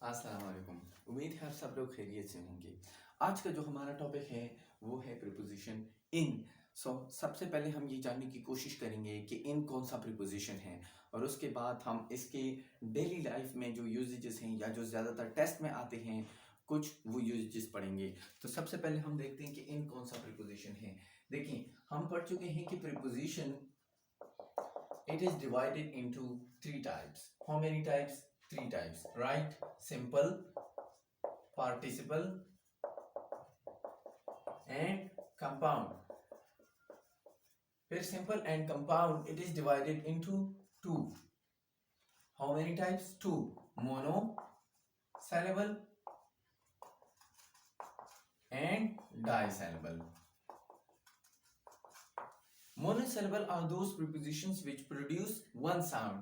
अस्सलाम वालेकुम। उम्मीद है आप सब लोग खैरियत से होंगे। आज का जो हमारा टॉपिक है वो है प्रीपोजिशन इन। सबसे पहले हम ये जानने की कोशिश करेंगे कि इन कौन सा प्रीपोजिशन है, और उसके बाद हम इसके डेली लाइफ में जो यूजेजेस हैं या जो ज़्यादातर टेस्ट में आते हैं कुछ वो यूजेजेस पढ़ेंगे। तो सबसे पहले हम देखते हैं कि इन कौन सा प्रीपोजिशन है। देखिए, हम पढ़ चुके हैं कि preposition it is divided into three types. How many types? Three types, right? Simple, participle and compound. Here simple and compound, it is divided into two. How many types? Two. Monosyllable and disyllable. Monosyllable are those prepositions which produce one sound,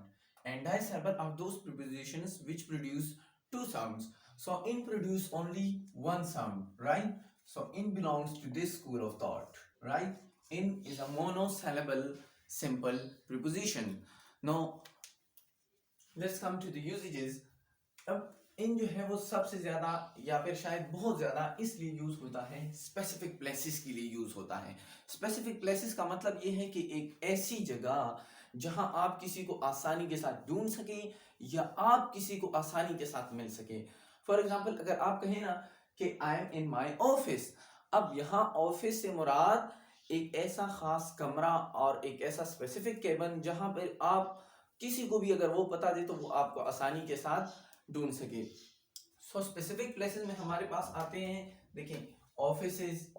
and disyllable are those prepositions which produce two sounds. So in produce only one sound, right? So in belongs to this school of thought, right? In is a monosyllable simple preposition. Now let's come to the usages. अब इन जो है वो सबसे ज्यादा या फिर शायद बहुत ज्यादा इसलिए यूज होता है, स्पेसिफिक प्लेसेस के लिए यूज होता है। स्पेसिफिक प्लेसेस का मतलब ये है कि एक ऐसी जगह जहां आप किसी को आसानी के साथ ढूंढ सके या आप किसी को आसानी के साथ मिल सके। फॉर एग्जाम्पल, अगर आप कहें ना कि I M in my office, अब यहाँ ऑफिस से मुराद एक ऐसा खास कमरा और एक ऐसा स्पेसिफिक केबिन जहां पर आप किसी को भी अगर वो बता दे तो वो आपको आसानी के साथ ढूंढ सके। सो स्पेसिफिक प्लेसेस में हमारे पास आते हैं, देखें, ऑफिसेस,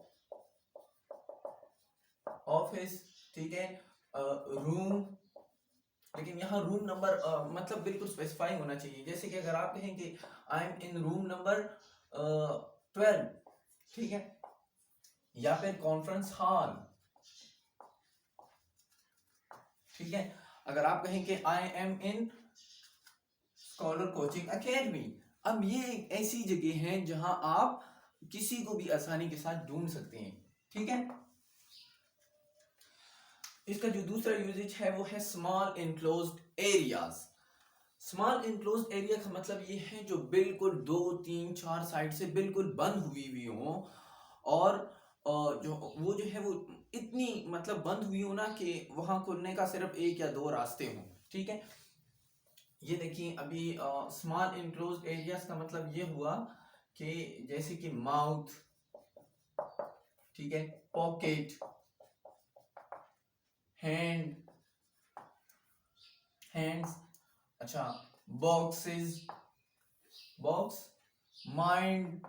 ऑफिस, ठीक है, रूम, लेकिन यहाँ रूम नंबर मतलब बिल्कुल स्पेसिफाई होना चाहिए। जैसे कि अगर आप कहें कि I M in room number 12, ठीक है, या फिर कॉन्फ्रेंस हॉल, ठीक है, अगर आप कहें कि I M in scholar coaching academy, अब ये एक ऐसी जगह है जहां आप किसी को भी आसानी के साथ ढूंढ सकते हैं, ठीक है। इसका जो दूसरा यूजेज है वो है small enclosed areas. Small enclosed area का मतलब ये है जो बिल्कुल 2 3 4 साइड से बिल्कुल बंद हुई हो, और जो वो जो है वो इतनी मतलब बंद हुई हो ना कि वहां खुलने का सिर्फ 1 या 2 रास्ते हों, ठीक है। ये देखिए, अभी स्मॉल इनक्लोज्ड एरियाज का मतलब ये हुआ कि जैसे कि माउथ, ठीक है, पॉकेट, हैंड, हैंड्स, अच्छा, boxes, box, mind,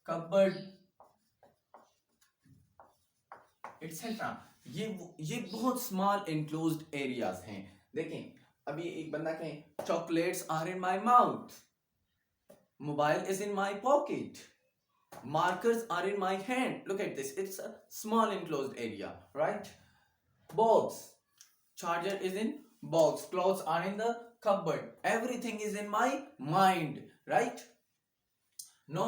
cupboard, etcetera. ये बहुत स्मॉल इनक्लोज्ड एरियाज हैं। देखें, अभी एक बंदा कहे chocolates are in my mouth, mobile is in my pocket, markers are in my hand. Look at this, it's a small enclosed area, right? Box, charger is in box, clothes are in the cupboard, everything is in my mind, right? No,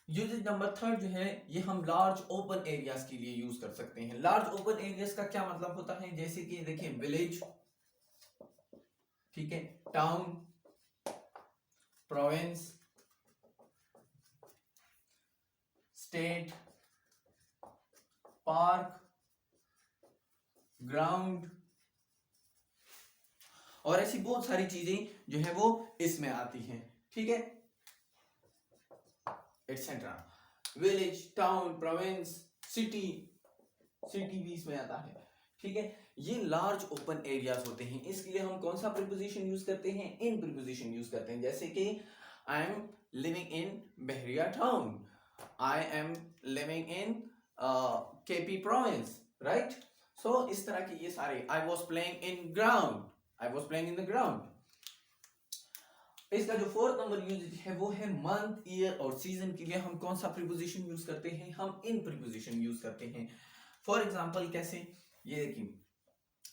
usages number third जो है ये हम large open areas के लिए use कर सकते हैं। Large open areas का क्या मतलब होता है, जैसे कि देखिए विलेज, ठीक है, town, province, state, park, ground, और ऐसी बहुत सारी चीजें जो है वो इसमें आती हैं, ठीक है, etcetera. Village, town, province, city, city भी इसमें आता है, ठीक है। ये लार्ज ओपन एरियाज होते हैं, इसके लिए हम कौन सा प्रीपोजिशन यूज करते हैं, इन प्रीपोजिशन यूज करते हैं। जैसे कि I am living in Bahria town, I am living in KP province, right. So इस तरह के ये सारे, I was playing in ground, I was playing in the ground. इसका जो फोर्थ नंबर यूज है वो है मंथ, ईयर और सीजन के लिए हम कौन सा प्रीपोजिशन यूज करते हैं, हम इन प्रीपोजिशन यूज करते हैं। फॉर एग्जाम्पल कैसे, ये देखिए,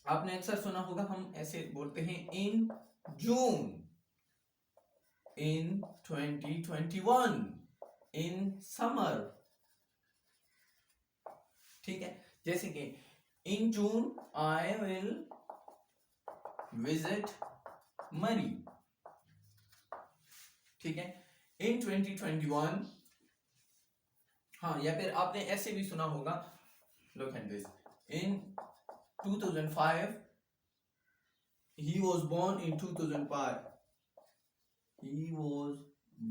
आपने अक्सर सुना होगा हम ऐसे बोलते हैं इन जून, इन 2021, इन समर, ठीक है। जैसे कि इन जून आई विल विजिट मरी, ठीक है। इन 2021, हाँ, या फिर आपने ऐसे भी सुना होगा, look at this, in 2005 he was born in 2005, he was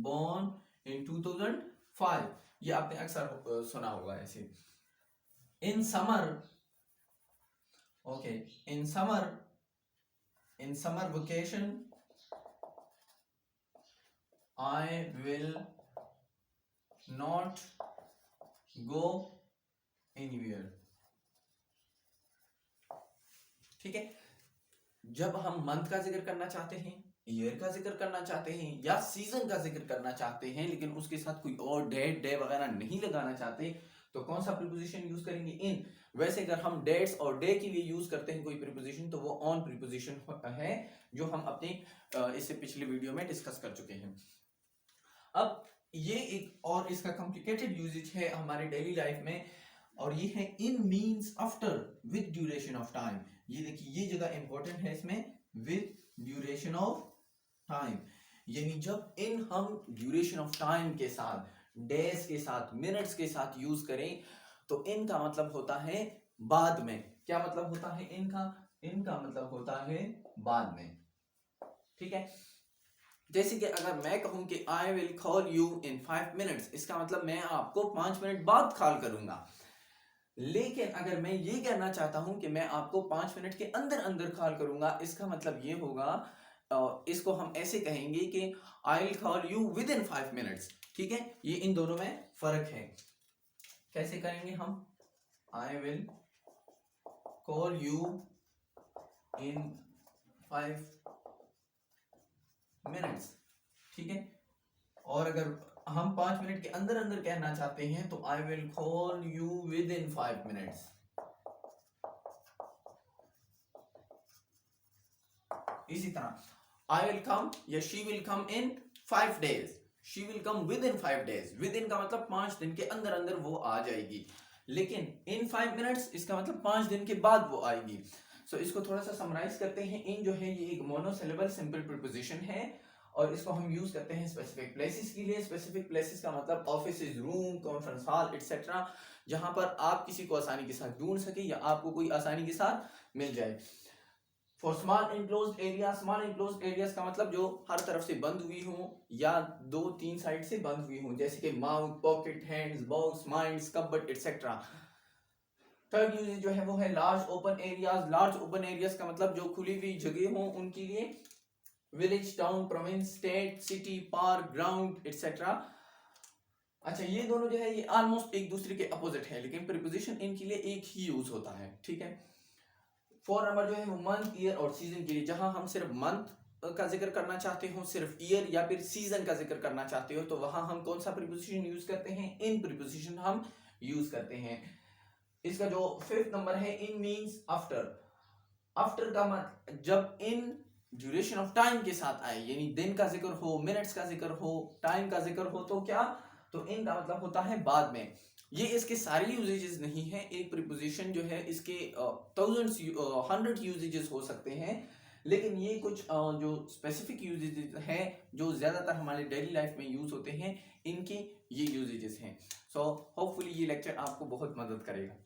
born in 2005, ये आपने अक्सर सुना होगा ऐसे। In summer, okay, in summer vacation I will not go anywhere, ठीक है। जब हम मंथ का जिक्र करना चाहते हैं, ईयर का जिक्र करना चाहते हैं या सीजन का जिक्र करना चाहते हैं, लेकिन उसके साथ कोई और डेट डे वगैरह नहीं लगाना चाहते, तो कौन सा प्रीपोजिशन यूज करेंगे? इन। वैसे अगर हम डेट्स और डे के लिए यूज करते हैं कोई प्रीपोजिशन, तो वो ऑन प्रीपोजिशन है, जो हम अपने इससे पिछले वीडियो में डिस्कस कर चुके हैं। अब ये एक और इसका कॉम्प्लिकेटेड यूजेज है हमारे डेली लाइफ में, और ये है in means after with duration of time. ये देखिए, ये जगह इंपॉर्टेंट है इसमें, विद ड्यूरेशन ऑफ टाइम, यानी जब इन हम ड्यूरेशन ऑफ टाइम के साथ, डेज के साथ, मिनट्स के साथ यूज करें, तो इनका मतलब होता है बाद में। क्या मतलब होता है इनका? इनका मतलब होता है बाद में, ठीक है। जैसे कि अगर मैं कहूं कि I will call you in 5 minutes, इसका मतलब मैं आपको 5 मिनट बाद कॉल करूंगा। लेकिन अगर मैं ये कहना चाहता हूं कि मैं आपको 5 मिनट के अंदर अंदर कॉल करूंगा, इसका मतलब ये होगा, इसको हम ऐसे कहेंगे कि I will call you with in 5 minutes, ठीक है। ये इन दोनों में फर्क है। कैसे करेंगे हम? I will call you in 5 minutes, ठीक है। और अगर हम 5 मिनट के अंदर अंदर कहना चाहते हैं, तो I will call you with in 5 minutes. इसी तरह आई विल कम या she will come in 5 days, she will come with in 5 days. With in का मतलब 5 दिन के अंदर अंदर वो आ जाएगी, लेकिन इन 5 मिनट्स इसका मतलब 5 दिन के बाद वो आएगी। सो इसको थोड़ा सा समराइज करते हैं। इन जो है ये एक मोनोसिलेबल सिंपल प्रीपोजिशन है, और इसको हम यूज करते हैं स्पेसिफिक प्लेसेस के लिए। स्पेसिफिक प्लेसेस का मतलब office, room, conference hall etcetera, जहां पर आप किसी को आसानी के साथ ढूंढ सके या आपको कोई आसानी के साथ मिल जाए। For small enclosed area, small enclosed areas का मतलब जो हर तरफ से बंद हुई हो या 2-3 साइड से बंद हुई हो, जैसे कि mouth, pocket, hands, box, minds, cupboard etcetera. Third usages जो है वो है large open areas. Large open areas का मतलब जो खुली हुई जगह हो उनके लिए, village, town, province, state, city, park, ground etcetera. अच्छा, ये दोनों जो है ये ऑलमोस्ट एक दूसरे के अपोजिट है, लेकिन प्रीपोजिशन इनके लिए एक ही यूज होता है, ठीक है। 4 नंबर जो है वो मंथ, ईयर और सीजन के लिए। जहां हम सिर्फ मंथ का जिक्र करना चाहते हो, सिर्फ ईयर या फिर सीजन का जिक्र करना चाहते हो, तो वहां हम कौन सा प्रीपोजिशन यूज करते हैं? इन प्रीपोजिशन हम यूज करते हैं। इसका जो 5th नंबर है, इन मीन्स आफ्टर। आफ्टर का मतलब जब इन ड्यूरेशन ऑफ टाइम के साथ आए, यानी दिन का जिक्र हो, मिनट्स का जिक्र हो, टाइम का जिक्र हो, तो क्या? तो इन का मतलब होता है बाद में। ये इसके सारे यूजेजेस नहीं है। एक प्रीपोजिशन जो है इसके थाउजेंड्स, 100 यूजेजेस हो सकते हैं, लेकिन ये कुछ जो स्पेसिफिक यूजेजेस हैं जो ज्यादातर हमारे डेली लाइफ में यूज होते हैं, इनके ये यूजेजेस हैं। सो होपफुली ये लेक्चर आपको बहुत मदद करेगा।